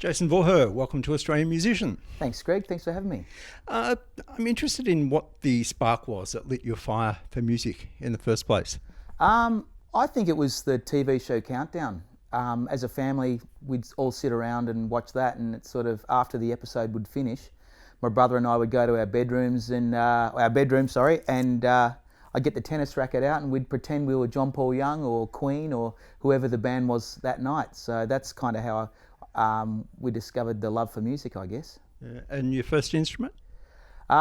Jason Vorherr, welcome to Australian Musician. Thanks, Greg. Thanks for having me. I'm interested in what the spark was that lit your fire for music in the first place. I think it was the TV show Countdown. As a family, we'd all sit around and watch that, and it's sort of after the episode would finish, my brother and I would go to our bedrooms and I'd get the tennis racket out and we'd pretend we were John Paul Young or Queen or whoever the band was that night. So that's kind of how we discovered the love for music, I guess. And your first instrument?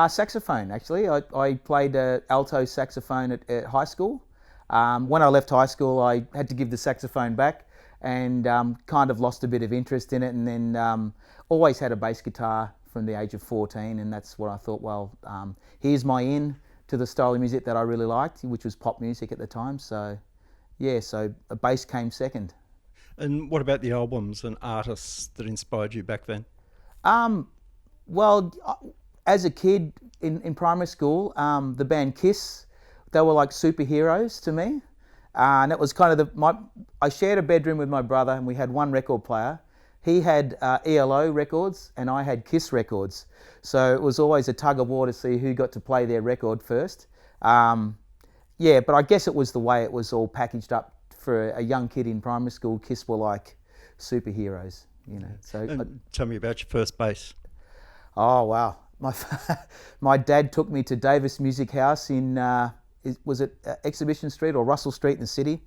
Saxophone, actually. I played alto saxophone at high school. When I left high school, I had to give the saxophone back and kind of lost a bit of interest in it, and then always had a bass guitar from the age of 14, and that's what I thought, well, here's my in to the style of music that I really liked, which was pop music at the time. So a bass came second. And what about the albums and artists that inspired you back then? Well, as a kid in primary school, the band Kiss, they were like superheroes to me. And it was kind of I shared a bedroom with my brother, and we had one record player. He had ELO records and I had Kiss records. So it was always a tug of war to see who got to play their record first. But I guess it was the way it was all packaged up for a young kid in primary school. Kiss were like superheroes, you know. So tell me about your first bass. Oh, wow. My dad took me to Davis Music House in, was it Exhibition Street or Russell Street in the city?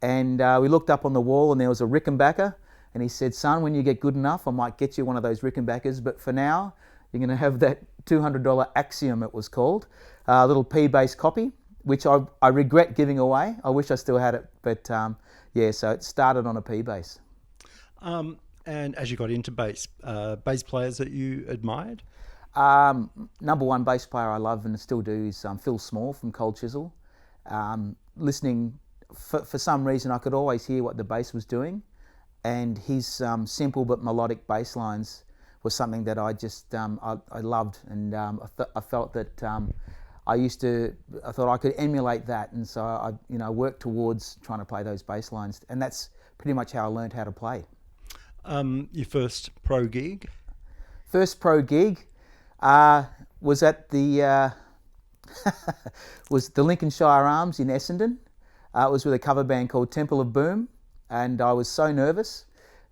And we looked up on the wall and there was a Rickenbacker. And he said, son, when you get good enough, I might get you one of those Rickenbackers. But for now, you're going to have that $200 Axiom, it was called, a little P-bass copy, which I regret giving away. I wish I still had it. But so it started on a P-bass. And as you got into bass players that you admired? Number one bass player I love and still do is Phil Small from Cold Chisel. Listening, for some reason, I could always hear what the bass was doing. And his simple but melodic bass lines was something that I just I loved, and I felt that I thought I could emulate that, and so I worked towards trying to play those bass lines, and that's pretty much how I learned how to play. Your first pro gig? First pro gig was at the was the Lincolnshire Arms in Essendon. It was with a cover band called Temple of Boom. And I was so nervous,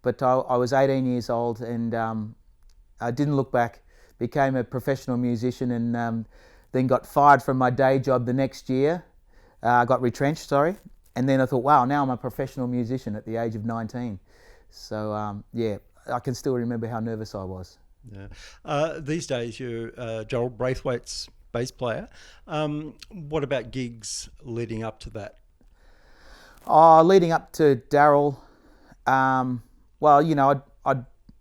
but I was 18 years old and I didn't look back, became a professional musician, and then got fired from my day job the next year. Got retrenched, and then I thought, wow, now I'm a professional musician at the age of 19. So I can still remember how nervous I was. Yeah. These days you're Darryl Braithwaite's bass player. What about gigs leading up to that? Leading up to Darryl, I'd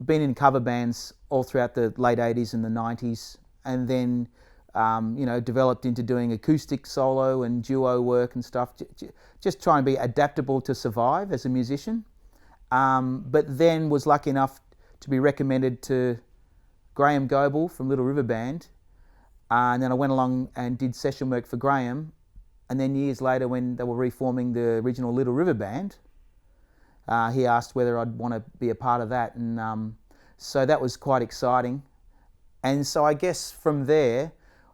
been in cover bands all throughout the late 80s and the 90s, and then, developed into doing acoustic solo and duo work and stuff, just trying to be adaptable to survive as a musician. But then was lucky enough to be recommended to Graeham Goble from Little River Band, and then I went along and did session work for Graeham. And then years later, when they were reforming the original Little River Band, he asked whether I'd want to be a part of that. And so that was quite exciting. And so I guess from there,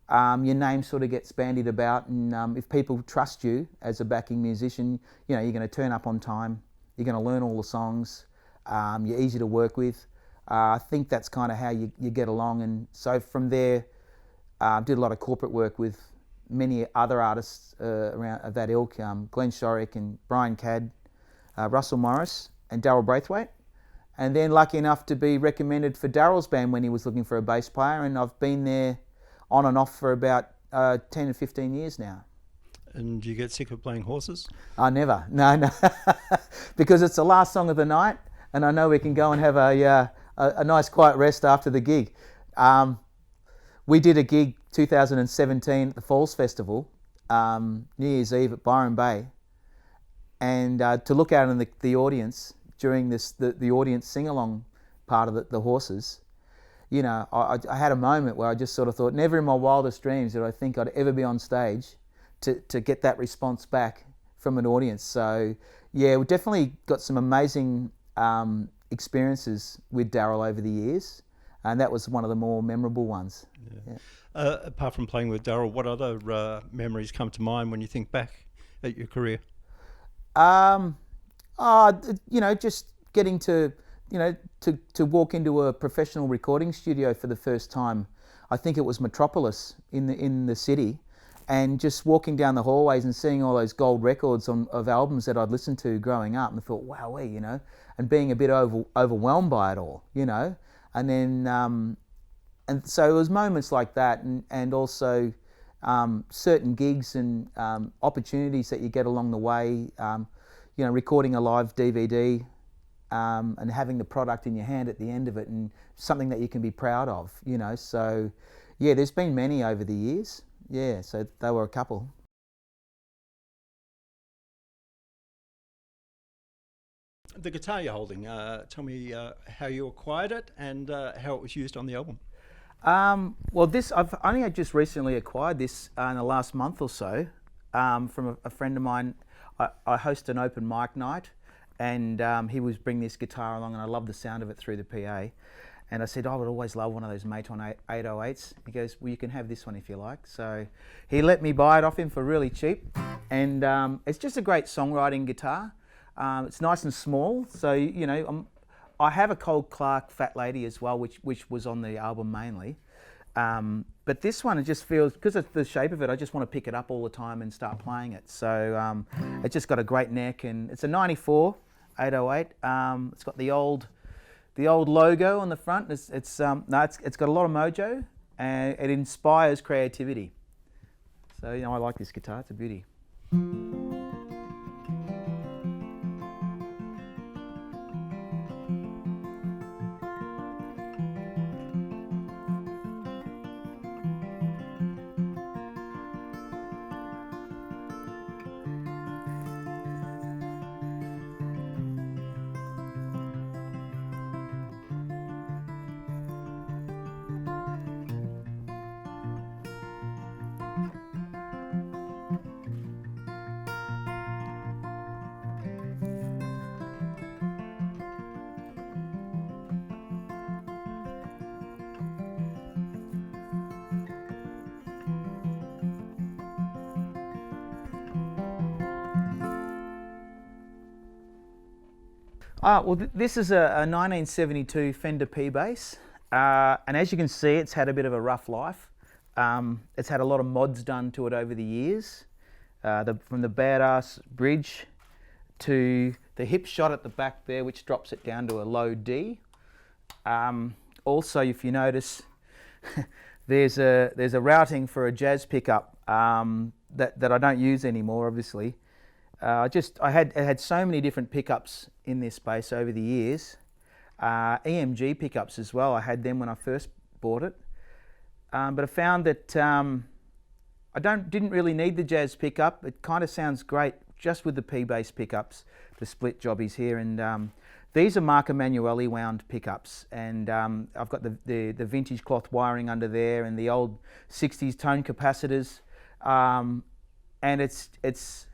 your name sort of gets bandied about. And if people trust you as a backing musician, you're going to turn up on time. You're going to learn all the songs. You're easy to work with. I think that's kind of how you get along. And so from there, did a lot of corporate work with many other artists around that ilk, Glenn Shorrock and Brian Cadd, Russell Morris and Darryl Braithwaite. And then lucky enough to be recommended for Darryl's band when he was looking for a bass player, and I've been there on and off for about 10 or 15 years now. And do you get sick of playing horses? Never. No. Because it's the last song of the night and I know we can go and have a nice quiet rest after the gig. We did a gig 2017 at the Falls Festival, New Year's Eve at Byron Bay, and to look out in the audience during the audience sing-along part of the horses, I had a moment where I just sort of thought, never in my wildest dreams did I think I'd ever be on stage to get that response back from an audience. So yeah, we definitely got some amazing experiences with Darryl over the years, and that was one of the more memorable ones. Yeah. Apart from playing with Darryl, what other memories come to mind when you think back at your career? Just getting to walk into a professional recording studio for the first time. I think it was Metropolis in the city, and just walking down the hallways and seeing all those gold records of albums that I'd listened to growing up, and I thought, wow, and being a bit overwhelmed by it all, and then and so it was moments like that, and also certain gigs and opportunities that you get along the way, recording a live DVD and having the product in your hand at the end of it, and something that you can be proud of, so yeah, there's been many over the years. Yeah, so they were a couple. The guitar you're holding, tell me how you acquired it and how it was used on the album. Well, I've only just recently acquired this in the last month or so from a friend of mine. I host an open mic night, and he was bringing this guitar along, and I love the sound of it through the PA. And I said, I would always love one of those Maton 808s. He goes, well, you can have this one if you like. So he let me buy it off him for really cheap. And it's just a great songwriting guitar. It's nice and small. So, I have a Cole Clark Fat Lady as well, which was on the album mainly. But this one, it just feels, because of the shape of it, I just want to pick it up all the time and start playing it. So it's just got a great neck, and it's a 94 808. It's got the old logo on the front. It's got a lot of mojo, and it inspires creativity. So I like this guitar. It's a beauty. This is a 1972 Fender P bass, and as you can see, it's had a bit of a rough life. It's had a lot of mods done to it over the years, from the badass bridge to the hip shot at the back there, which drops it down to a low D. Also, if you notice, there's a routing for a jazz pickup that I don't use anymore, obviously. I had so many different pickups in this bass over the years. EMG pickups as well. I had them when I first bought it, but I found that I didn't really need the jazz pickup. It kind of sounds great just with the P bass pickups, the split jobbies here, and these are Mark Emanuele wound pickups, and I've got the vintage cloth wiring under there and the old 60s tone capacitors, and it's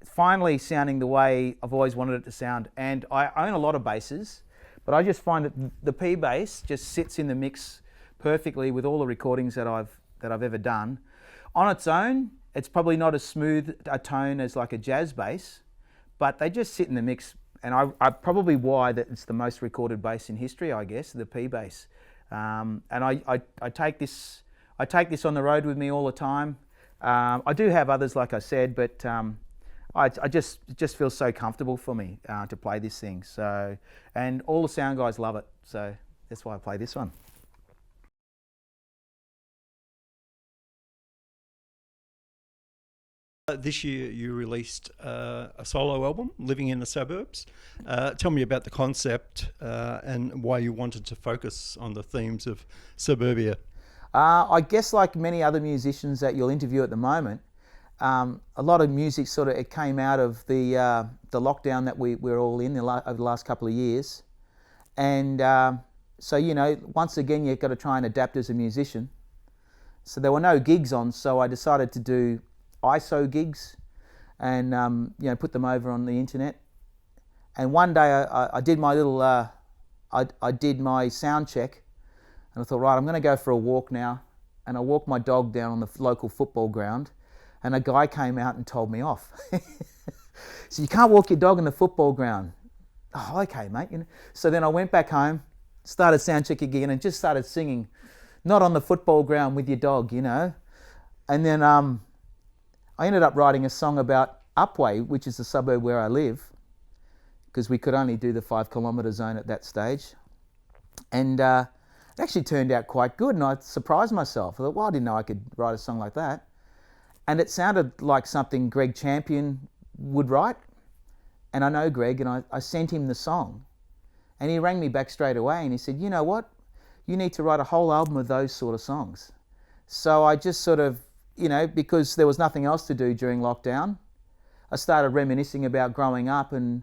finally sounding the way I've always wanted it to sound. And I own a lot of basses, but I just find that the P bass just sits in the mix perfectly with all the recordings that I've ever done. On its own, it's probably not as smooth a tone as like a jazz bass, but they just sit in the mix. And I probably why that it's the most recorded bass in history, I guess, the P bass. And I take this on the road with me all the time. I do have others, like I said, but it just feels so comfortable for me to play this thing. So, and all the sound guys love it. So that's why I play this one. This year you released a solo album, Living in the Suburbs. Tell me about the concept and why you wanted to focus on the themes of suburbia. I guess like many other musicians that you'll interview at the moment, a lot of music it came out of the lockdown that we're all in over the last couple of years. And so, once again, you've got to try and adapt as a musician. So there were no gigs on, so I decided to do ISO gigs and put them over on the internet. And one day I did my little I did my sound check, and I thought, right, I'm going to go for a walk now. And I walked my dog down on the local football ground, and a guy came out and told me off. So you can't walk your dog in the football ground. Oh, okay, mate. So then I went back home, started sound check again, and just started singing, not on the football ground with your dog, And then I ended up writing a song about Upwey, which is the suburb where I live, because we could only do the 5 kilometre zone at that stage. And it actually turned out quite good, and I surprised myself. I thought, well, I didn't know I could write a song like that. And it sounded like something Greg Champion would write. And I know Greg, and I sent him the song. And he rang me back straight away, and he said, you know what? You need to write a whole album of those sort of songs. So I just sort of, because there was nothing else to do during lockdown, I started reminiscing about growing up, and,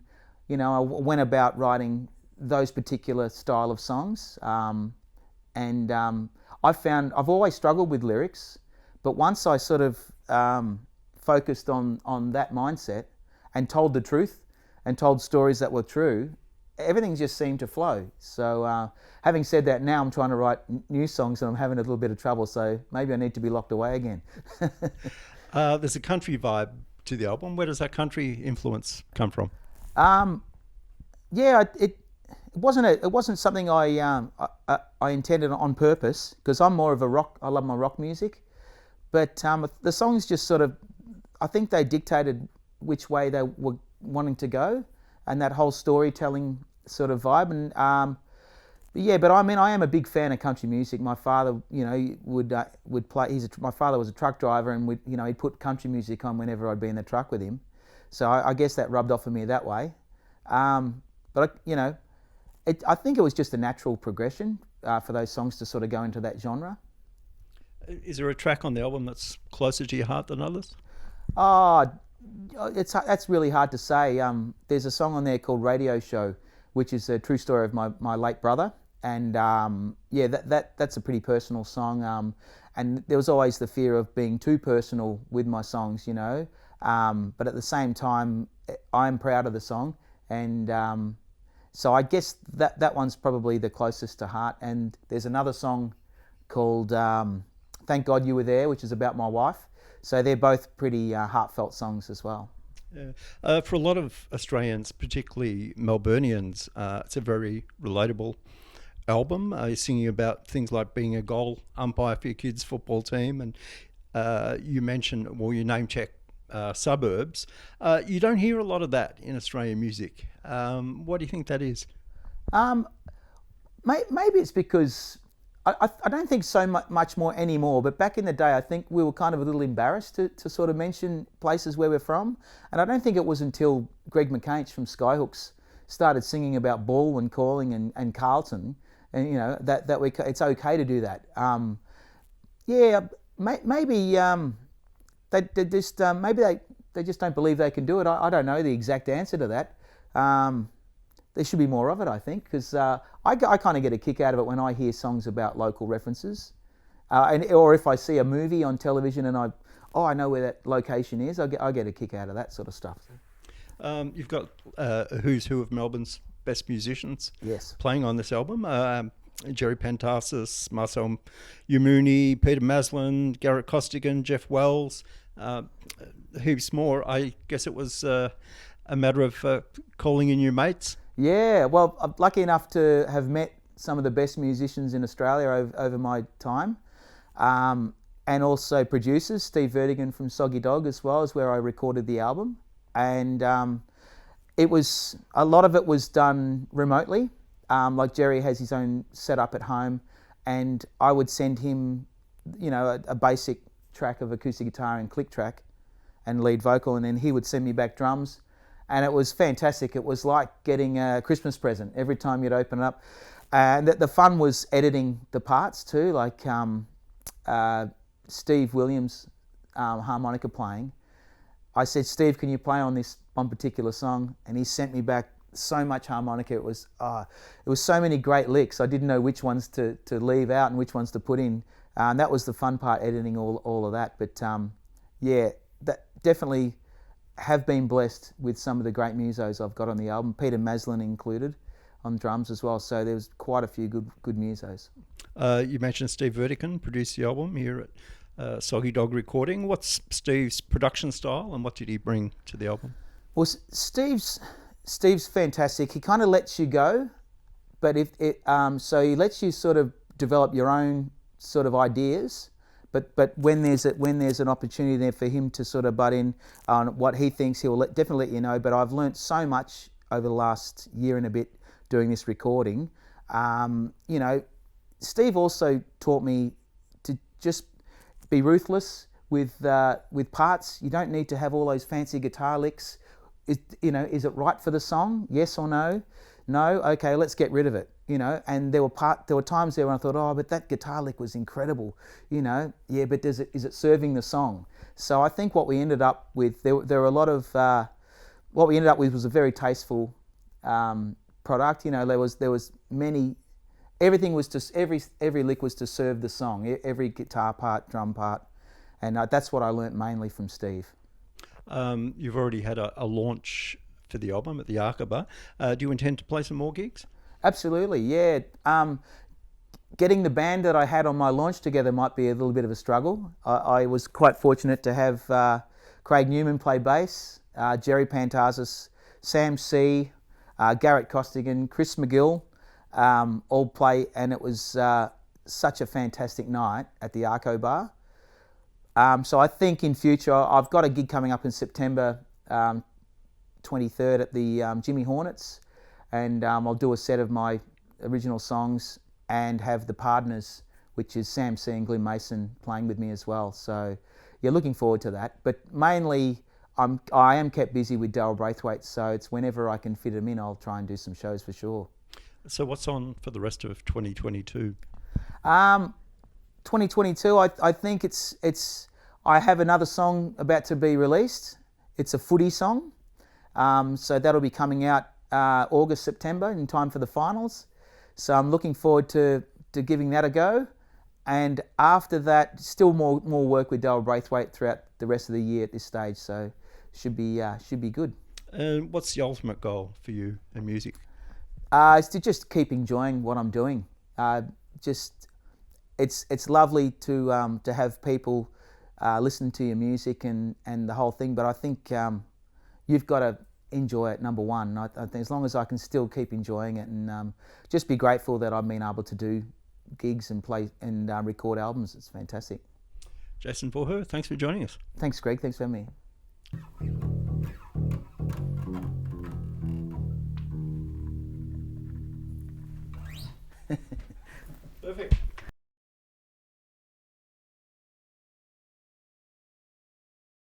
I went about writing those particular style of songs. I found I've always struggled with lyrics, but once I sort of focused on that mindset and told the truth and told stories that were true, everything just seemed to flow. So having said that, now I'm trying to write new songs and I'm having a little bit of trouble, so maybe I need to be locked away again. There's a country vibe to the album. Where does that country influence come from? It wasn't something I intended on purpose, because I'm more of a rock. I love my rock music, but the songs just sort of, I think they dictated which way they were wanting to go, and that whole storytelling sort of vibe. And but I mean, I am a big fan of country music. My father, would play. My father was a truck driver, and he'd put country music on whenever I'd be in the truck with him. So I guess that rubbed off on me that way. But I think it was just a natural progression for those songs to sort of go into that genre. Is there a track on the album that's closer to your heart than others? That's really hard to say. There's a song on there called Radio Show, which is a true story of my late brother. And that's a pretty personal song. And there was always the fear of being too personal with my songs, But at the same time, I'm proud of the song. And so I guess that one's probably the closest to heart. And there's another song called Thank God You Were There, which is about my wife. So they're both pretty heartfelt songs as well. Yeah. For a lot of Australians, particularly Melburnians, it's a very relatable album. You're singing about things like being a goal umpire for your kids' football team. And you mentioned, your name check Suburbs. You don't hear a lot of that in Australian music. What do you think that is? Maybe it's because I don't think so much more anymore, but back in the day I think we were kind of a little embarrassed to sort of mention places where we're from. And I don't think it was until Greg McCainch from Skyhooks started singing about Bull and Calling and Carlton, and that it's okay to do that. Maybe they just don't believe they can do it. I don't know the exact answer to that. There should be more of it, I think, because I kind of get a kick out of it when I hear songs about local references, or if I see a movie on television and I know where that location is. I get a kick out of that sort of stuff. You've got a who's who of Melbourne's best musicians, yes, playing on this album. Jerry Pantasis, Marcel Yamuni, Peter Maslin, Garrett Costigan, Jeff Wells, heaps more. I guess it was a matter of calling in your mates. Yeah, well, I'm lucky enough to have met some of the best musicians in Australia over my time, and also producers. Steve Vertigan from Soggy Dog as well is where I recorded the album, and it was a lot of it was done remotely. Like Jerry has his own setup at home, and I would send him, a basic track of acoustic guitar and click track and lead vocal, and then he would send me back drums. And it was fantastic. It was like getting a Christmas present every time you'd open it up. And the fun was editing the parts too, like Steve Williams' harmonica playing. I said, Steve, can you play on this one particular song? And he sent me back so much harmonica. It was so many great licks. I didn't know which ones to leave out and which ones to put in. And that was the fun part, editing all of that. But that definitely have been blessed with some of the great musos I've got on the album, Peter Maslin included on drums as well. So there was quite a few good musos. You mentioned Steve Vertican produced the album here at Soggy Dog Recording. What's Steve's production style, and what did he bring to the album? Well, Steve's fantastic. He kind of lets you go, but so he lets you sort of develop your own sort of ideas. But when there's an opportunity there for him to sort of butt in on what he thinks, he'll definitely let you know. But I've learnt so much over the last year and a bit doing this recording. You know, Steve also taught me to just be ruthless with parts. You don't need to have all those fancy guitar licks. Is it right for the song? Yes or no? No. Okay, let's get rid of it. You know, and there were times there when I thought, oh, but that guitar lick was incredible. You know, yeah, but is it serving the song? So I think what we ended up with, there were a lot of what we ended up with was a very tasteful product. You know, there was many. Everything was just every lick was to serve the song. Every guitar part, drum part, and that's what I learnt mainly from Steve. You've already had a launch for the album at the Aqaba. Do you intend to play some more gigs? Absolutely, yeah. Getting the band that I had on my launch together might be a little bit of a struggle. I was quite fortunate to have Craig Newman play bass, Jerry Pantazis, Sam C, Garrett Costigan, Chris McGill, all play, and it was such a fantastic night at the Arco Bar. So I think in future, I've got a gig coming up in September 23rd at the Jimmy Hornets, and I'll do a set of my original songs and have the partners, which is Sam C and Glyn Mason, playing with me as well. So yeah, looking forward to that. But mainly I am kept busy with Darryl Braithwaite, so it's whenever I can fit him in, I'll try and do some shows for sure. So what's on for the rest of 2022? 2022, I think I have another song about to be released. It's a footy song. So that'll be coming out August, September, in time for the finals. So I'm looking forward to giving that a go. And after that, still more work with Darryl Braithwaite throughout the rest of the year at this stage. So should be good. What's the ultimate goal for you in music? It's to just keep enjoying what I'm doing. It's lovely to have people listen to your music and the whole thing. But I think you've got to enjoy it, number one. I think as long as I can still keep enjoying it, and just be grateful that I've been able to do gigs and play and record albums. It's fantastic. Jason Vorherr, thanks for joining us. Thanks, Greg. Thanks for having me.